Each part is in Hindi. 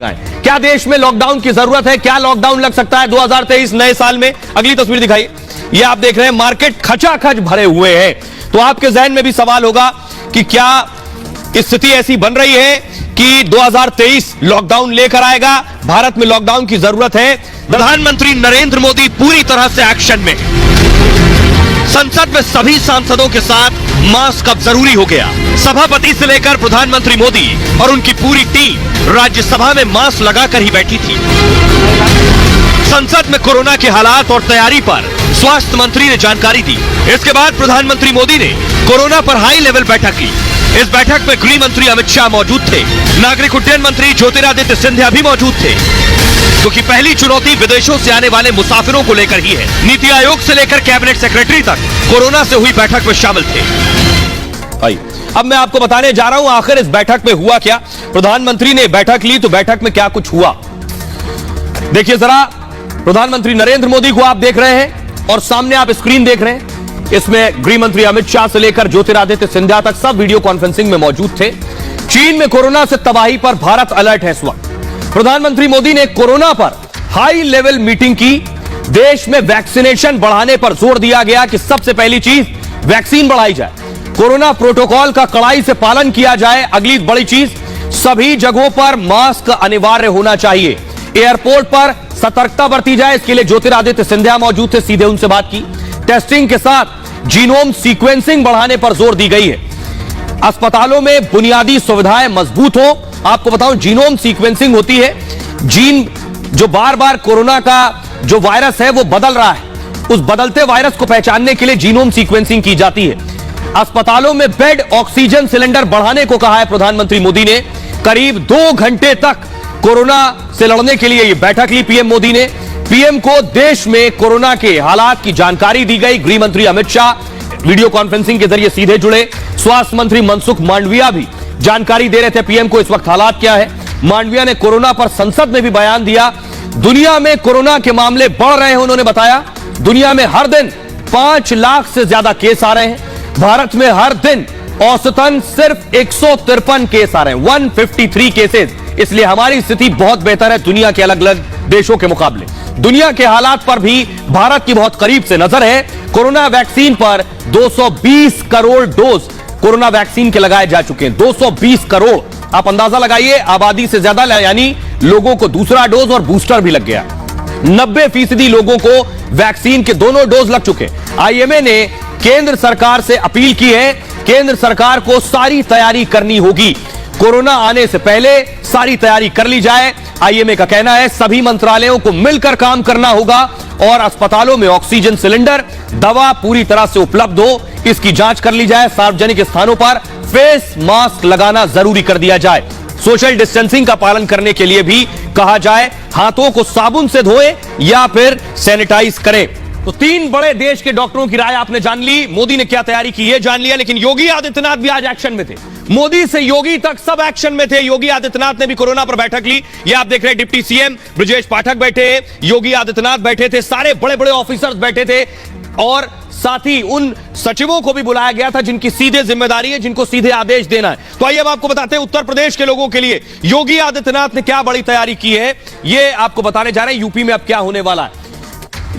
क्या देश में लॉकडाउन की जरूरत है? क्या लॉकडाउन लग सकता है 2023 नए साल में? अगली तस्वीर दिखाइए। ये आप देख रहे हैं मार्केट खचाखच भरे हुए हैं। तो आपके जहन में भी सवाल होगा कि क्या स्थिति ऐसी बन रही है कि 2023 लॉकडाउन लेकर आएगा? भारत में लॉकडाउन की जरूरत है। प्रधानमंत्री नरेंद्र मोदी पूरी तरह से एक्शन में। संसद में सभी सांसदों के साथ मास्क अब जरूरी हो गया। सभापति से लेकर प्रधानमंत्री मोदी और उनकी पूरी टीम राज्यसभा में मास्क लगाकर ही बैठी थी। संसद में कोरोना के हालात और तैयारी पर स्वास्थ्य मंत्री ने जानकारी दी। इसके बाद प्रधानमंत्री मोदी ने कोरोना पर हाई लेवल बैठक की। इस बैठक में गृह मंत्री अमित शाह मौजूद थे। नागरिक उड्डयन मंत्री ज्योतिरादित्य सिंधिया भी मौजूद थे, क्योंकि पहली चुनौती विदेशों से आने वाले मुसाफिरों को लेकर ही है। नीति आयोग से लेकर कैबिनेट सेक्रेटरी तक कोरोना से हुई बैठक में शामिल थे। अब मैं आपको बताने जा रहा हूं आखिर इस बैठक में हुआ क्या। प्रधानमंत्री ने बैठक ली तो बैठक में क्या कुछ हुआ, देखिए जरा। प्रधानमंत्री नरेंद्र मोदी को आप देख रहे हैं और सामने आप स्क्रीन देख रहे हैं। इसमें गृह मंत्री अमित शाह से लेकर ज्योतिरादित्य सिंधिया तक सब वीडियो कॉन्फ्रेंसिंग में मौजूद थे। चीन में कोरोना से तबाही पर भारत अलर्ट है इस वक्त। प्रधानमंत्री मोदी ने कोरोना पर हाई लेवल मीटिंग की। देश में वैक्सीनेशन बढ़ाने पर जोर दिया गया कि सबसे पहली चीज वैक्सीन बढ़ाई जाए, कोरोना प्रोटोकॉल का कड़ाई से पालन किया जाए। अगली बड़ी चीज, सभी जगहों पर मास्क अनिवार्य होना चाहिए। एयरपोर्ट पर सतर्कता बरती जाए, इसके लिए ज्योतिरादित्य सिंधिया मौजूद थे, सीधे उनसे बात की। टेस्टिंग के साथ जीनोम सीक्वेंसिंग बढ़ाने पर जोर दी गई है। अस्पतालों में बुनियादी सुविधाएं मजबूत हो। आपको बताऊं, जीनोम सीक्वेंसिंग होती है, जीन जो बार बार कोरोना का जो वायरस है वो बदल रहा है, उस बदलते वायरस को पहचानने के लिए जीनोम सीक्वेंसिंग की जाती है। अस्पतालों में बेड, ऑक्सीजन सिलेंडर बढ़ाने को कहा है प्रधानमंत्री मोदी ने। करीब 2 घंटे तक कोरोना से लड़ने के लिए यह बैठक ली पीएम मोदी ने। पीएम को देश में कोरोना के हालात की जानकारी दी गई। गृह मंत्री अमित शाह वीडियो कॉन्फ्रेंसिंग के जरिए सीधे जुड़े। स्वास्थ्य मंत्री मनसुख मांडविया भी जानकारी दे रहे थे पीएम को इस वक्त हालात क्या है। मांडविया ने कोरोना पर संसद में भी बयान दिया। दुनिया में कोरोना के मामले बढ़ रहे हैं, उन्होंने बताया। दुनिया में हर दिन 5 लाख से ज्यादा केस आ रहे हैं। भारत में हर दिन औसतन सिर्फ 153 केस आ रहे हैं, 153 केसेस। इसलिए हमारी स्थिति बहुत बेहतर है दुनिया के अलग अलग देशों के मुकाबले। दुनिया के हालात पर भी भारत की बहुत करीब से नजर है। कोरोना वैक्सीन पर 220 करोड़ डोज कोरोना वैक्सीन के लगाए जा चुके हैं। 220 करोड़, आप अंदाजा लगाइए, आबादी से ज्यादा, यानी लोगों को दूसरा डोज और बूस्टर भी लग गया। 90% लोगों को वैक्सीन के दोनों डोज लग चुके। आईएमए ने केंद्र सरकार से अपील की है, केंद्र सरकार को सारी तैयारी करनी होगी। कोरोना आने से पहले सारी तैयारी कर ली जाए। आईएमए का कहना है सभी मंत्रालयों को मिलकर काम करना होगा और अस्पतालों में ऑक्सीजन सिलेंडर, दवा पूरी तरह से उपलब्ध हो, इसकी जांच कर ली जाए। सार्वजनिक स्थानों पर फेस मास्क लगाना जरूरी कर दिया जाए। सोशल डिस्टेंसिंग का पालन करने के लिए भी कहा जाए। हाथों को साबुन से धोएं या फिर सैनिटाइज करें। तो 3 बड़े देश के डॉक्टरों की राय आपने जान ली। मोदी ने क्या तैयारी की है जान लिया, लेकिन योगी आदित्यनाथ भी आज एक्शन में थे। मोदी से योगी तक सब एक्शन में थे। योगी आदित्यनाथ ने भी कोरोना पर बैठक ली। ये आप देख रहे हैं, डिप्टी सीएम ब्रजेश पाठक बैठे, योगी आदित्यनाथ बैठे थे, सारे बड़े बड़े ऑफिसर्स बैठे थे और साथ ही उन सचिवों को भी बुलाया गया था जिनकी सीधे जिम्मेदारी है, जिनको सीधे आदेश देना है। तो आइए अब आपको बताते हैं उत्तर प्रदेश के लोगों के लिए योगी आदित्यनाथ ने क्या बड़ी तैयारी की है, ये आपको बताने जा रहे हैं। यूपी में अब क्या होने वाला है।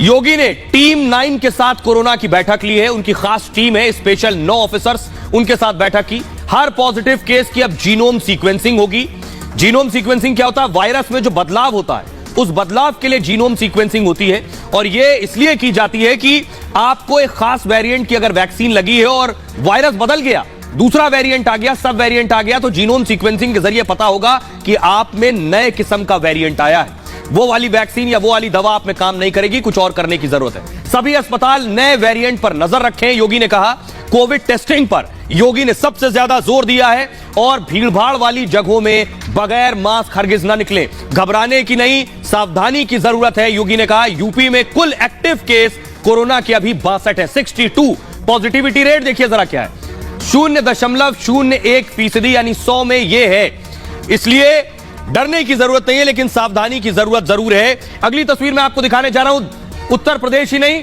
योगी ने टीम 9 के साथ कोरोना की बैठक ली है। उनकी खास टीम है, स्पेशल 9 ऑफिसर्स, उनके साथ बैठक की। हर पॉजिटिव केस की अब जीनोम सीक्वेंसिंग होगी। जीनोम सीक्वेंसिंग क्या होता है? वायरस में जो बदलाव होता है उस बदलाव के लिए जीनोम सीक्वेंसिंग होती है और यह इसलिए की जाती है कि आपको एक खास वेरिएंट की अगर वैक्सीन लगी है और वायरस बदल गया, दूसरा वेरिएंट आ गया, सब वेरिएंट आ गया, तो जीनोम सीक्वेंसिंग के जरिए पता होगा कि आप में नए किस्म का वेरिएंट आया है। वो वाली वैक्सीन या वो वाली दवा आप में काम नहीं करेगी, कुछ और करने की जरूरत है। सभी अस्पताल नए वेरिएंट पर नजर रखें, योगी ने कहा। कोविड टेस्टिंग पर योगी ने सबसे ज्यादा जोर दिया है और भीड़भाड़ वाली जगहों में बगैर मास्क हरगिज ना निकले। घबराने की नहीं, सावधानी की जरूरत है, योगी ने कहा। यूपी में कुल एक्टिव केस कोरोना के अभी 62 है, 62। पॉजिटिविटी रेट देखिए जरा क्या है, 0.01%, यानी 100 में यह है। इसलिए डरने की जरूरत नहीं है, लेकिन सावधानी की जरूरत जरूर है। अगली तस्वीर में आपको दिखाने जा रहा हूं, उत्तर प्रदेश ही नहीं,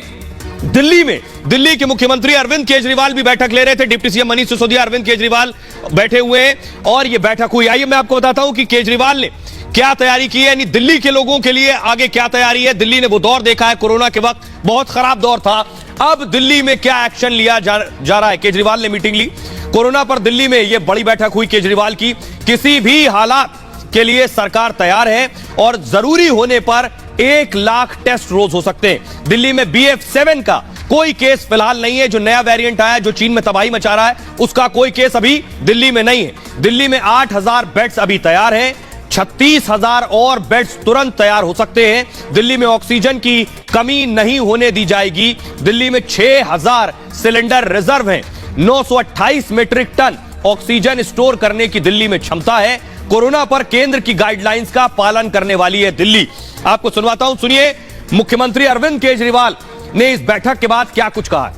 दिल्ली में दिल्ली के मुख्यमंत्री अरविंद केजरीवाल भी बैठक ले रहे थे। डिप्टी सीएम मनीष सिसोदिया, अरविंद केजरीवाल बैठे हुए हैं और यह बैठक हुई। आइए मैं आपको बताता हूं कि केजरीवाल ने क्या तैयारी की है, यानी दिल्ली के लोगों के लिए आगे क्या तैयारी है। दिल्ली ने वो दौर देखा है कोरोना के वक्त, बहुत खराब दौर था। अब दिल्ली में क्या एक्शन लिया जा रहा है। केजरीवाल ने मीटिंग ली कोरोना पर। दिल्ली में यह बड़ी बैठक हुई केजरीवाल की। किसी भी हालात के लिए सरकार तैयार है और जरूरी होने पर 1 लाख टेस्ट रोज हो सकते हैं। दिल्ली में BF7 का कोई केस फिलहाल नहीं है। जो नया वेरिएंट आया जो चीन में तबाही मचा रहा है, उसका कोई केस अभी दिल्ली में नहीं है। दिल्ली में 8000 बेड्स अभी तैयार हैं। 36,000 और बेड्स तुरंत तैयार हो सकते हैं। दिल्ली में ऑक्सीजन की कमी नहीं होने दी जाएगी। दिल्ली में 6000 सिलेंडर रिजर्व हैं। 928 मीट्रिक टन ऑक्सीजन स्टोर करने की दिल्ली में क्षमता है। कोरोना पर केंद्र की गाइडलाइंस का पालन करने वाली है दिल्ली। आपको सुनवाता हूं, सुनिए मुख्यमंत्री अरविंद केजरीवाल ने इस बैठक के बाद क्या कुछ कहा है।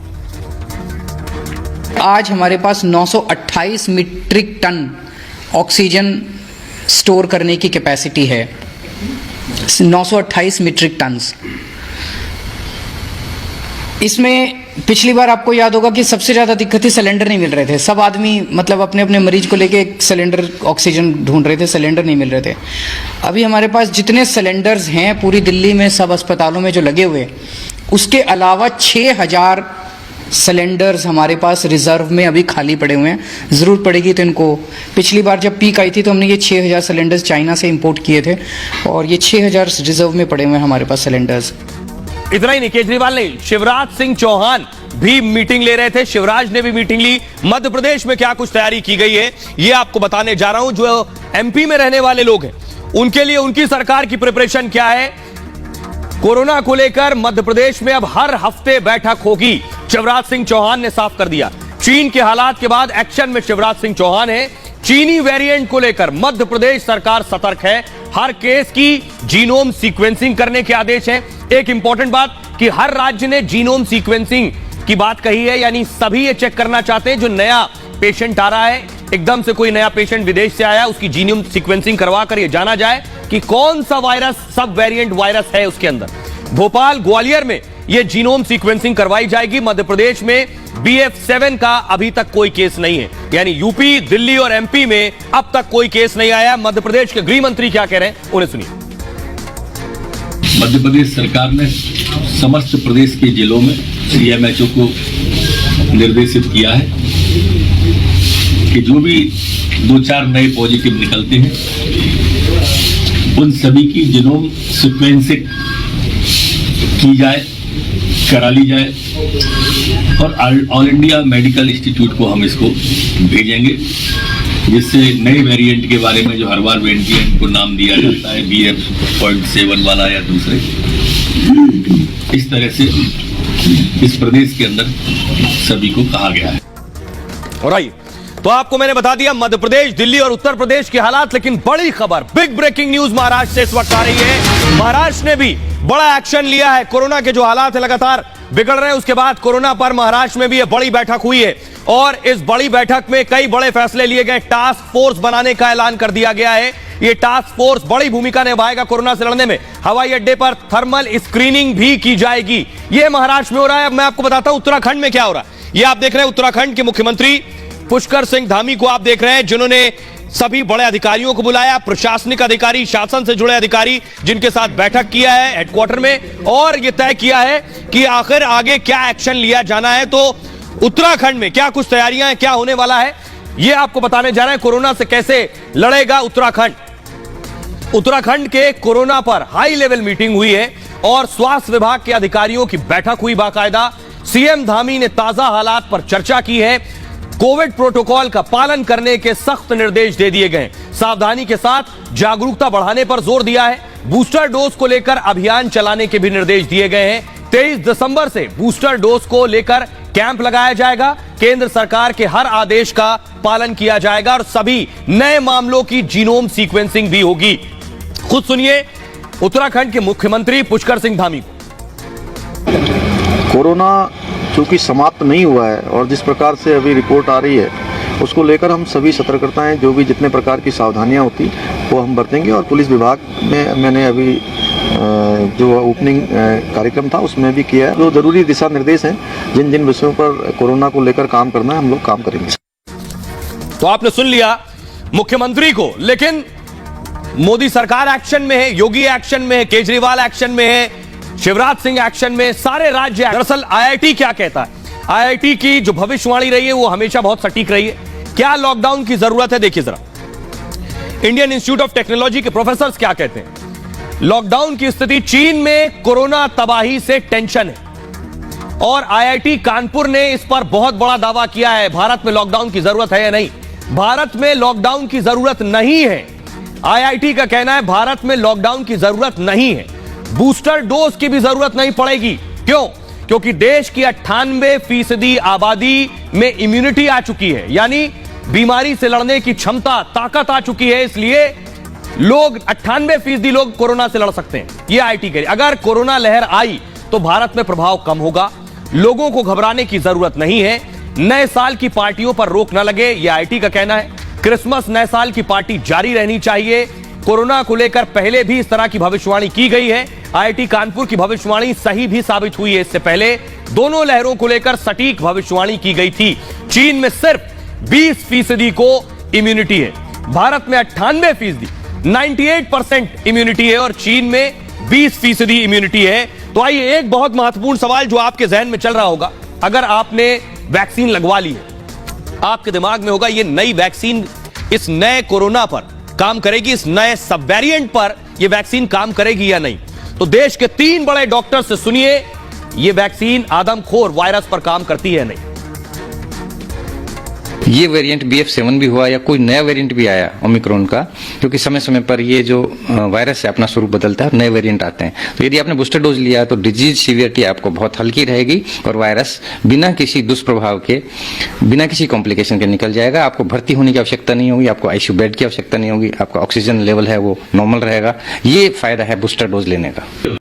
आज हमारे पास 928 मीट्रिक टन ऑक्सीजन स्टोर करने की कैपेसिटी है। 928 मीट्रिक टन्स। इसमें पिछली बार आपको याद होगा कि सबसे ज़्यादा दिक्कत थी, सिलेंडर नहीं मिल रहे थे। सब आदमी मतलब अपने अपने मरीज को लेके सिलेंडर ऑक्सीजन ढूंढ रहे थे, सिलेंडर नहीं मिल रहे थे। अभी हमारे पास जितने सिलेंडर्स हैं पूरी दिल्ली में सब अस्पतालों में जो लगे हुए, उसके अलावा 6000 सिलेंडर्स हमारे पास रिजर्व में अभी खाली पड़े हुए हैं। ज़रूरत पड़ेगी तो इनको, पिछली बार जब पीक आई थी तो हमने ये 6000 सिलेंडर्स चाइना से इंपोर्ट किए थे और ये 6000 रिजर्व में पड़े हुए हैं हमारे पास सिलेंडर्स। इतना ही नहीं, केजरीवाल नहीं, शिवराज सिंह चौहान भी मीटिंग ले रहे थे। शिवराज ने भी मीटिंग ली। मध्य प्रदेश में क्या कुछ तैयारी की गई है ये आपको बताने जा रहा हूं। जो MP में रहने वाले लोग हैं उनके लिए उनकी सरकार की प्रिपरेशन क्या है। कोरोना को लेकर मध्य प्रदेश में अब हर हफ्ते बैठक होगी। शिवराज सिंह चौहान ने साफ कर दिया। चीन के हालात के बाद एक्शन में शिवराज सिंह चौहान है। चीनी वेरिएंट को लेकर मध्य प्रदेश सरकार सतर्क है। हर केस की जीनोम सीक्वेंसिंग करने के आदेश हैं। एक इंपॉर्टेंट बात कि हर राज्य ने जीनोम सीक्वेंसिंग की बात कही है, यानी सभी ये चेक करना चाहते हैं जो नया पेशेंट आ रहा है, एकदम से कोई नया पेशेंट विदेश से आया, उसकी जीनोम सीक्वेंसिंग करवा कर ये जाना जाए कि कौन सा वायरस, सब वेरिएंट वायरस है उसके अंदर। भोपाल, ग्वालियर में ये जीनोम सीक्वेंसिंग करवाई जाएगी। मध्य प्रदेश में BF7 का अभी तक कोई केस नहीं है, यानी UP, दिल्ली और MP में अब तक कोई केस नहीं आया। मध्य प्रदेश के गृह मंत्री क्या कह रहे हैं उन्हें सुनिए। मध्य प्रदेश सरकार ने समस्त प्रदेश के जिलों में CMHO को निर्देशित किया है कि जो भी 2-4 नए पॉजिटिव निकलते हैं उन सभी की जीनोम सीक्वेंसिंग की जाए, करा ली जाए और ऑल इंडिया मेडिकल इंस्टीट्यूट को हम इसको भेजेंगे, जिससे नए वेरिएंट के बारे में जो हर बार वेरिएंट को नाम दिया जाता है BF.7 वाला या दूसरे, इस तरह से इस प्रदेश के अंदर सभी को कहा गया है। और आइए, तो आपको मैंने बता दिया मध्य प्रदेश, दिल्ली और उत्तर प्रदेश के हालात, लेकिन बड़ी खबर, बिग ब्रेकिंग न्यूज महाराष्ट्र से इस वक्त आ रही है। महाराष्ट्र ने भी बड़ा एक्शन लिया है। कोरोना के जो हालात है लगातार बिगड़ रहे हैं, उसके बाद कोरोना पर महाराष्ट्र में भी एक बड़ी बैठक हुई है और इस बड़ी बैठक में कई बड़े फैसले लिए गए। टास्क फोर्स बनाने का ऐलान कर दिया गया है। यह टास्क फोर्स बड़ी भूमिका निभाएगा कोरोना से लड़ने में। हवाई अड्डे पर थर्मल स्क्रीनिंग भी की जाएगी। यह महाराष्ट्र में हो रहा है। अब मैं आपको बताता हूं उत्तराखंड में क्या हो रहा है। यह आप देख रहे हैं उत्तराखंड के मुख्यमंत्री पुष्कर सिंह धामी को आप देख रहे हैं, जिन्होंने सभी बड़े अधिकारियों को बुलाया, प्रशासनिक अधिकारी, शासन से जुड़े अधिकारी, जिनके साथ बैठक किया है हेडक्वार्टर में और यह तय किया है कि आखिर आगे क्या एक्शन लिया जाना है। तो उत्तराखंड में क्या कुछ तैयारियां हैं, क्या होने वाला है, यह आपको बताने जा रहे हैं। कोरोना से कैसे लड़ेगा उत्तराखंड। उत्तराखंड के कोरोना पर हाई लेवल मीटिंग हुई है और स्वास्थ्य विभाग के अधिकारियों की बैठक हुई बाकायदा। CM धामी ने ताजा हालात पर चर्चा की है। कोविड प्रोटोकॉल का पालन करने के सख्त निर्देश दे दिए गए। सावधानी के साथ जागरूकता बढ़ाने पर जोर दिया है। बूस्टर डोज को लेकर अभियान चलाने के भी निर्देश दिए गए हैं। 23 दिसंबर से बूस्टर डोज को लेकर कैंप लगाया जाएगा। केंद्र सरकार के हर आदेश का पालन किया जाएगा और सभी नए मामलों की जीनोम सीक्वेंसिंग भी होगी। खुद सुनिए उत्तराखंड के मुख्यमंत्री पुष्कर सिंह धामी को। कोरोना चूँकि समाप्त नहीं हुआ है और जिस प्रकार से अभी रिपोर्ट आ रही है उसको लेकर हम सभी सतर्कताएं, जो भी जितने प्रकार की सावधानियां होती वो हम बरतेंगे। और पुलिस विभाग में मैंने अभी जो ओपनिंग कार्यक्रम था उसमें भी किया है। जो जरूरी दिशा निर्देश हैं, जिन जिन विषयों पर कोरोना को लेकर काम करना है, हम लोग काम करेंगे। तो आपने सुन लिया मुख्यमंत्री को, लेकिन मोदी सरकार एक्शन में है, योगी एक्शन में है, केजरीवाल एक्शन में है, शिवराज सिंह एक्शन में, सारे राज्य। दरअसल आईआईटी क्या कहता है? आईआईटी की जो भविष्यवाणी रही है वो हमेशा बहुत सटीक रही है। क्या लॉकडाउन की जरूरत है? देखिए जरा, इंडियन इंस्टीट्यूट ऑफ टेक्नोलॉजी के प्रोफेसर क्या कहते हैं। लॉकडाउन की स्थिति, चीन में कोरोना तबाही से टेंशन है और आईआईटी कानपुर ने इस पर बहुत बड़ा दावा किया है। भारत में लॉकडाउन की जरूरत है या नहीं? भारत में लॉकडाउन की जरूरत नहीं है। आईआईटी का कहना है भारत में लॉकडाउन की जरूरत नहीं है। बूस्टर डोज की भी जरूरत नहीं पड़ेगी। क्यों? क्योंकि देश की 98% आबादी में इम्यूनिटी आ चुकी है, यानी बीमारी से लड़ने की क्षमता, ताकत आ चुकी है। इसलिए लोग 98% लोग कोरोना से लड़ सकते हैं। यह आईआईटी कह रही। अगर कोरोना लहर आई तो भारत में प्रभाव कम होगा। लोगों को घबराने की जरूरत नहीं है। नए साल की पार्टियों पर रोक न लगे, यह आईआईटी का कहना है। क्रिसमस, नए साल की पार्टी जारी रहनी चाहिए। कोरोना को लेकर पहले भी इस तरह की भविष्यवाणी की गई है। आईआईटी कानपुर की भविष्यवाणी सही भी साबित हुई है। इससे पहले दोनों लहरों को लेकर सटीक भविष्यवाणी की गई थी। चीन में सिर्फ 20% को इम्यूनिटी है, भारत में 98%, 98% इम्यूनिटी है और चीन में 20% इम्यूनिटी है। तो आइए, एक बहुत महत्वपूर्ण सवाल जो आपके जहन में चल रहा होगा, अगर आपने वैक्सीन लगवा ली है, आपके दिमाग में होगा ये नई वैक्सीन इस नए कोरोना पर काम करेगी, इस नए सब वेरिएंट पर यह वैक्सीन काम करेगी या नहीं। तो देश के 3 बड़े डॉक्टर से सुनिए, यह वैक्सीन आदमखोर वायरस पर काम करती है नहीं। ये वेरिएंट BF7 भी हुआ या कोई नया वेरिएंट भी आया ओमिक्रॉन का, क्योंकि समय समय पर ये जो वायरस है अपना स्वरूप बदलता है, नए वेरिएंट आते हैं। तो यदि आपने बूस्टर डोज लिया तो डिजीज सीवियरिटी आपको बहुत हल्की रहेगी और वायरस बिना किसी दुष्प्रभाव के, बिना किसी कॉम्प्लिकेशन के निकल जाएगा। आपको भर्ती होने की आवश्यकता नहीं होगी, आपको आईसीयू बेड की आवश्यकता नहीं होगी, आपका ऑक्सीजन लेवल है वो नॉर्मल रहेगा। ये फायदा है बूस्टर डोज लेने का।